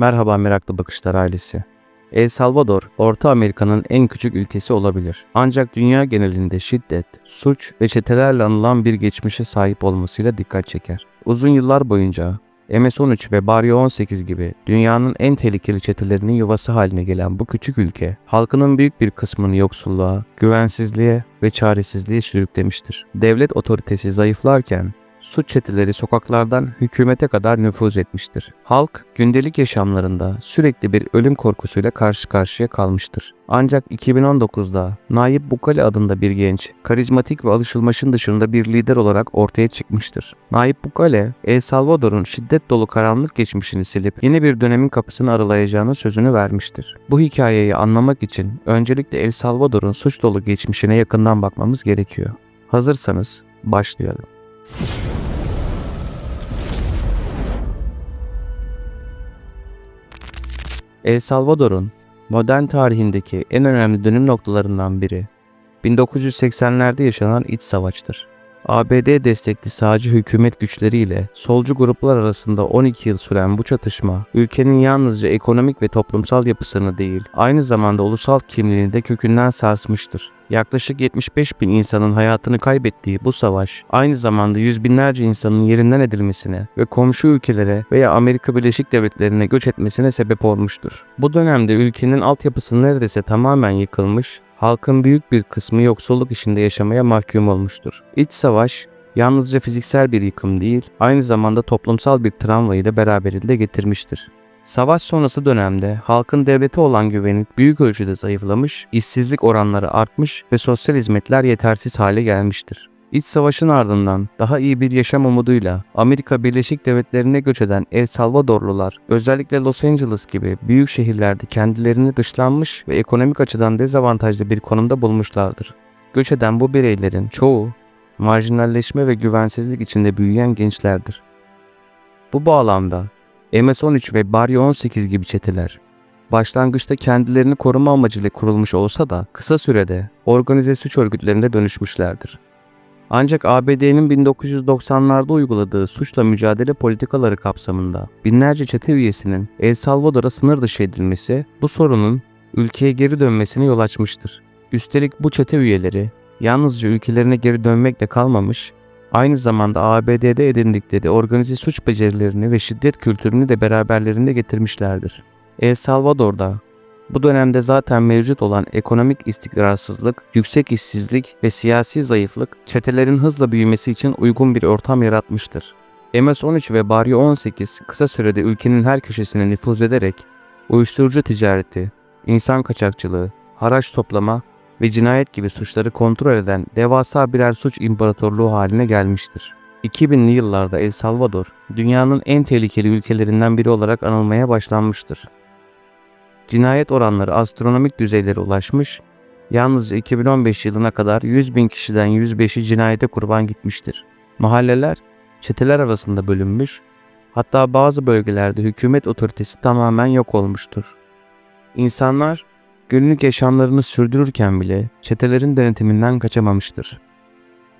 Merhaba Meraklı Bakışlar ailesi. El Salvador, Orta Amerika'nın en küçük ülkesi olabilir. Ancak dünya genelinde şiddet, suç ve çetelerle anılan bir geçmişe sahip olmasıyla dikkat çeker. Uzun yıllar boyunca MS-13 ve Barrio 18 gibi dünyanın en tehlikeli çetelerinin yuvası haline gelen bu küçük ülke, halkının büyük bir kısmını yoksulluğa, güvensizliğe ve çaresizliğe sürüklemiştir. Devlet otoritesi zayıflarken, suç çeteleri sokaklardan hükümete kadar nüfuz etmiştir. Halk gündelik yaşamlarında sürekli bir ölüm korkusuyla karşı karşıya kalmıştır. Ancak 2019'da Nayib Bukele adında bir genç, karizmatik ve alışılmışın dışında bir lider olarak ortaya çıkmıştır. Nayib Bukele, El Salvador'un şiddet dolu karanlık geçmişini silip yeni bir dönemin kapısını aralayacağını sözünü vermiştir. Bu hikayeyi anlamak için öncelikle El Salvador'un suç dolu geçmişine yakından bakmamız gerekiyor. Hazırsanız başlayalım. El Salvador'un modern tarihindeki en önemli dönüm noktalarından biri 1980'lerde yaşanan iç savaştır. ABD destekli sağcı hükümet güçleriyle solcu gruplar arasında 12 yıl süren bu çatışma, ülkenin yalnızca ekonomik ve toplumsal yapısını değil, aynı zamanda ulusal kimliğini de kökünden sarsmıştır. Yaklaşık 75 bin insanın hayatını kaybettiği bu savaş, aynı zamanda yüz binlerce insanın yerinden edilmesine ve komşu ülkelere veya Amerika Birleşik Devletleri'ne göç etmesine sebep olmuştur. Bu dönemde ülkenin altyapısı neredeyse tamamen yıkılmış, halkın büyük bir kısmı yoksulluk içinde yaşamaya mahkum olmuştur. İç savaş yalnızca fiziksel bir yıkım değil, aynı zamanda toplumsal bir travmayı da beraberinde getirmiştir. Savaş sonrası dönemde halkın devlete olan güveni büyük ölçüde zayıflamış, işsizlik oranları artmış ve sosyal hizmetler yetersiz hale gelmiştir. İç savaşın ardından daha iyi bir yaşam umuduyla Amerika Birleşik Devletleri'ne göç eden El Salvadorlular, özellikle Los Angeles gibi büyük şehirlerde kendilerini dışlanmış ve ekonomik açıdan dezavantajlı bir konumda bulmuşlardır. Göç eden bu bireylerin çoğu, marjinalleşme ve güvensizlik içinde büyüyen gençlerdir. Bu bağlamda MS-13 ve Barrio 18 gibi çeteler, başlangıçta kendilerini koruma amacıyla kurulmuş olsa da kısa sürede organize suç örgütlerine dönüşmüşlerdir. Ancak ABD'nin 1990'larda uyguladığı suçla mücadele politikaları kapsamında binlerce çete üyesinin El Salvador'a sınır dışı edilmesi bu sorunun ülkeye geri dönmesine yol açmıştır. Üstelik bu çete üyeleri yalnızca ülkelerine geri dönmekle kalmamış, aynı zamanda ABD'de edindikleri organize suç becerilerini ve şiddet kültürünü de beraberlerinde getirmişlerdir. El Salvador'da bu dönemde zaten mevcut olan ekonomik istikrarsızlık, yüksek işsizlik ve siyasi zayıflık çetelerin hızla büyümesi için uygun bir ortam yaratmıştır. MS-13 ve Barrio 18 kısa sürede ülkenin her köşesine nüfuz ederek uyuşturucu ticareti, insan kaçakçılığı, haraç toplama ve cinayet gibi suçları kontrol eden devasa birer suç imparatorluğu haline gelmiştir. 2000'li yıllarda El Salvador, dünyanın en tehlikeli ülkelerinden biri olarak anılmaya başlanmıştır. Cinayet oranları astronomik düzeylere ulaşmış, yalnızca 2015 yılına kadar 100 bin kişiden 105'i cinayete kurban gitmiştir. Mahalleler, çeteler arasında bölünmüş, hatta bazı bölgelerde hükümet otoritesi tamamen yok olmuştur. İnsanlar, günlük yaşamlarını sürdürürken bile çetelerin denetiminden kaçamamıştır.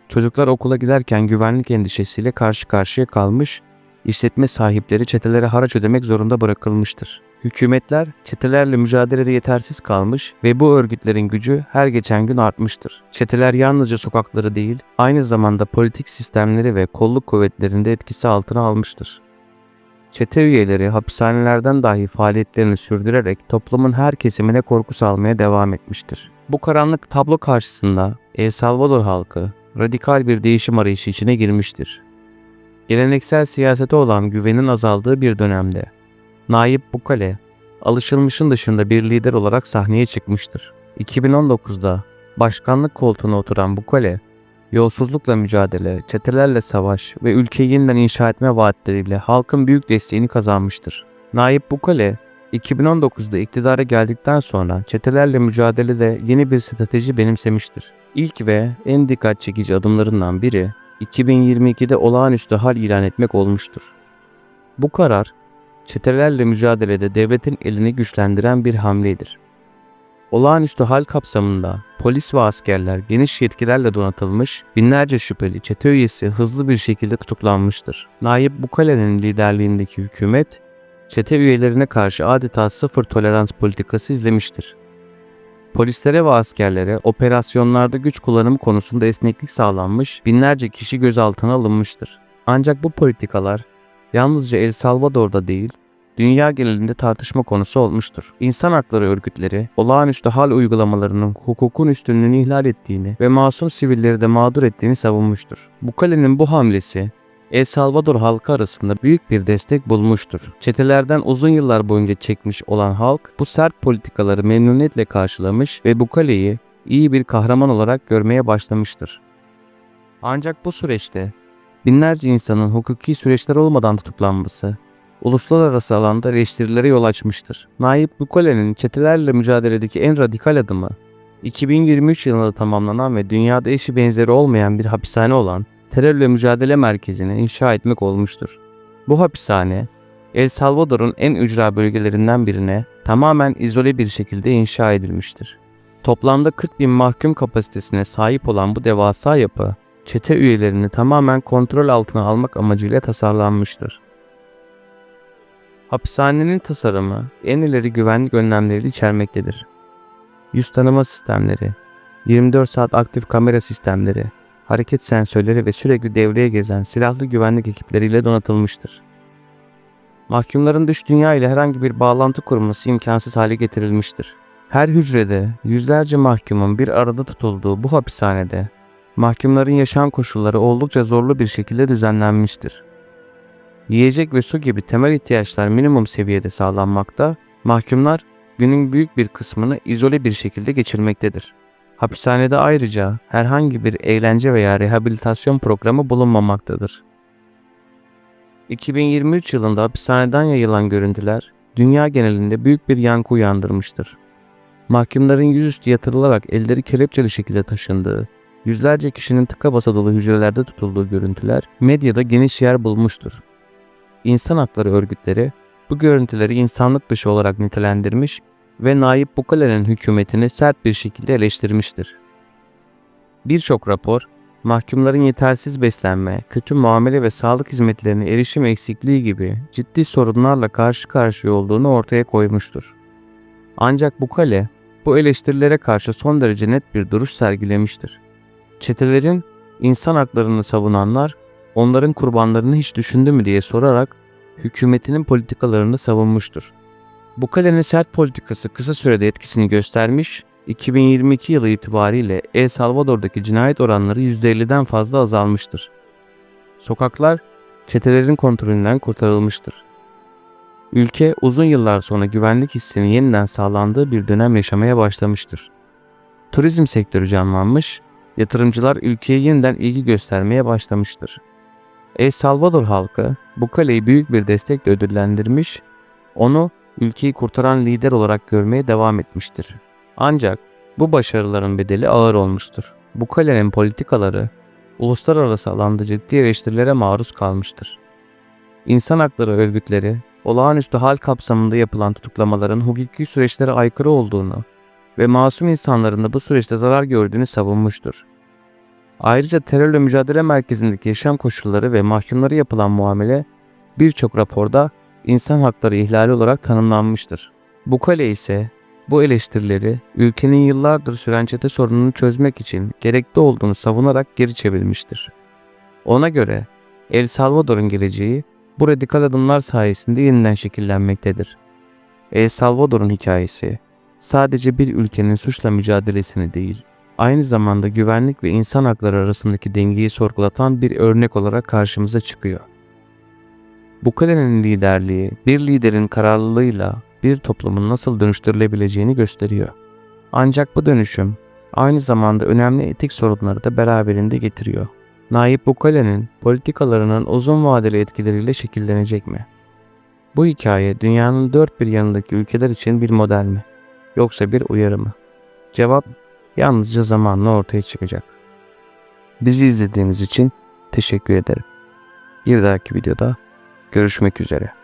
Çocuklar okula giderken güvenlik endişesiyle karşı karşıya kalmış, işletme sahipleri çetelere haraç ödemek zorunda bırakılmıştır. Hükümetler çetelerle mücadelede yetersiz kalmış ve bu örgütlerin gücü her geçen gün artmıştır. Çeteler yalnızca sokakları değil, aynı zamanda politik sistemleri ve kolluk kuvvetlerini de etkisi altına almıştır. Çete üyeleri hapishanelerden dahi faaliyetlerini sürdürerek toplumun her kesimine korku salmaya devam etmiştir. Bu karanlık tablo karşısında El Salvador halkı radikal bir değişim arayışı içine girmiştir. Geleneksel siyasete olan güvenin azaldığı bir dönemde Nayib Bukele, alışılmışın dışında bir lider olarak sahneye çıkmıştır. 2019'da başkanlık koltuğuna oturan Bukele, yolsuzlukla mücadele, çetelerle savaş ve ülkeyi yeniden inşa etme vaatleriyle halkın büyük desteğini kazanmıştır. Nayib Bukele, 2019'da iktidara geldikten sonra çetelerle mücadelede yeni bir strateji benimsemiştir. İlk ve en dikkat çekici adımlarından biri, 2022'de olağanüstü hal ilan etmek olmuştur. Bu karar, çetelerle mücadelede devletin elini güçlendiren bir hamledir. Olağanüstü hal kapsamında polis ve askerler geniş yetkilerle donatılmış, binlerce şüpheli çete üyesi hızlı bir şekilde tutuklanmıştır. Nayib Bukele'nin liderliğindeki hükümet, çete üyelerine karşı adeta sıfır tolerans politikası izlemiştir. Polislere ve askerlere operasyonlarda güç kullanımı konusunda esneklik sağlanmış, binlerce kişi gözaltına alınmıştır. Ancak bu politikalar yalnızca El Salvador'da değil, dünya genelinde tartışma konusu olmuştur. İnsan hakları örgütleri, olağanüstü hal uygulamalarının hukukun üstünlüğünü ihlal ettiğini ve masum sivilleri de mağdur ettiğini savunmuştur. Bukele'nin bu hamlesi, El Salvador halkı arasında büyük bir destek bulmuştur. Çetelerden uzun yıllar boyunca çekmiş olan halk bu sert politikaları memnuniyetle karşılamış ve Bukele'yi iyi bir kahraman olarak görmeye başlamıştır. Ancak bu süreçte binlerce insanın hukuki süreçler olmadan tutuklanması, uluslararası alanda eleştirilere yol açmıştır. Nayib Bukele'nin çetelerle mücadeledeki en radikal adımı, 2023 yılında tamamlanan ve dünyada eşi benzeri olmayan bir hapishane olan Terörle Mücadele Merkezi'ni inşa etmek olmuştur. Bu hapishane, El Salvador'un en ücra bölgelerinden birine tamamen izole bir şekilde inşa edilmiştir. Toplamda 40.000 mahkum kapasitesine sahip olan bu devasa yapı, çete üyelerini tamamen kontrol altına almak amacıyla tasarlanmıştır. Hapishanenin tasarımı en ileri güvenlik önlemleri içermektedir. Yüz tanıma sistemleri, 24 saat aktif kamera sistemleri, hareket sensörleri ve sürekli devreye gezen silahlı güvenlik ekipleriyle donatılmıştır. Mahkumların dış dünya ile herhangi bir bağlantı kurması imkansız hale getirilmiştir. Her hücrede yüzlerce mahkumun bir arada tutulduğu bu hapishanede, mahkumların yaşam koşulları oldukça zorlu bir şekilde düzenlenmiştir. Yiyecek ve su gibi temel ihtiyaçlar minimum seviyede sağlanmakta, mahkumlar günün büyük bir kısmını izole bir şekilde geçirmektedir. Hapishanede ayrıca herhangi bir eğlence veya rehabilitasyon programı bulunmamaktadır. 2023 yılında hapishaneden yayılan görüntüler dünya genelinde büyük bir yankı uyandırmıştır. Mahkumların yüzüstü yatırılarak elleri kelepçeli şekilde taşındığı, yüzlerce kişinin tıka basa dolu hücrelerde tutulduğu görüntüler medyada geniş yer bulmuştur. İnsan hakları örgütleri bu görüntüleri insanlık dışı olarak nitelendirmiş ve Nayib Bukele'nin hükümetini sert bir şekilde eleştirmiştir. Birçok rapor, mahkumların yetersiz beslenme, kötü muamele ve sağlık hizmetlerine erişim eksikliği gibi ciddi sorunlarla karşı karşıya olduğunu ortaya koymuştur. Ancak Bukele, bu eleştirilere karşı son derece net bir duruş sergilemiştir. Çetelerin insan haklarını savunanlar, onların kurbanlarını hiç düşündü mü diye sorarak hükümetinin politikalarını savunmuştur. Bukele'nin sert politikası kısa sürede etkisini göstermiş, 2022 yılı itibariyle El Salvador'daki cinayet oranları %50'den fazla azalmıştır. Sokaklar çetelerin kontrolünden kurtarılmıştır. Ülke uzun yıllar sonra güvenlik hissinin yeniden sağlandığı bir dönem yaşamaya başlamıştır. Turizm sektörü canlanmış, yatırımcılar ülkeye yeniden ilgi göstermeye başlamıştır. El Salvador halkı Bukele'yi büyük bir destekle ödüllendirmiş, onu ülkeyi kurtaran lider olarak görmeye devam etmiştir. Ancak bu başarıların bedeli ağır olmuştur. Bukele'nin politikaları uluslararası alanda ciddi eleştirilere maruz kalmıştır. İnsan hakları örgütleri olağanüstü hal kapsamında yapılan tutuklamaların hukuki süreçlere aykırı olduğunu ve masum insanların da bu süreçte zarar gördüğünü savunmuştur. Ayrıca terörle mücadele merkezindeki yaşam koşulları ve mahkumlara yapılan muamele birçok raporda insan hakları ihlali olarak tanımlanmıştır. Bukele ise bu eleştirileri ülkenin yıllardır süren çete sorununu çözmek için gerekli olduğunu savunarak geri çevirmiştir. Ona göre El Salvador'un geleceği bu radikal adımlar sayesinde yeniden şekillenmektedir. El Salvador'un hikayesi sadece bir ülkenin suçla mücadelesini değil, aynı zamanda güvenlik ve insan hakları arasındaki dengeyi sorgulatan bir örnek olarak karşımıza çıkıyor. Bukele'nin liderliği, bir liderin kararlılığıyla bir toplumun nasıl dönüştürülebileceğini gösteriyor. Ancak bu dönüşüm aynı zamanda önemli etik sorunları da beraberinde getiriyor. Nayib Bukele'nin politikalarının uzun vadeli etkileriyle şekillenecek mi? Bu hikaye dünyanın dört bir yanındaki ülkeler için bir model mi? Yoksa bir uyarı mı? Cevap yalnızca zamanla ortaya çıkacak. Bizi izlediğiniz için teşekkür ederim. Bir dahaki videoda görüşmek üzere.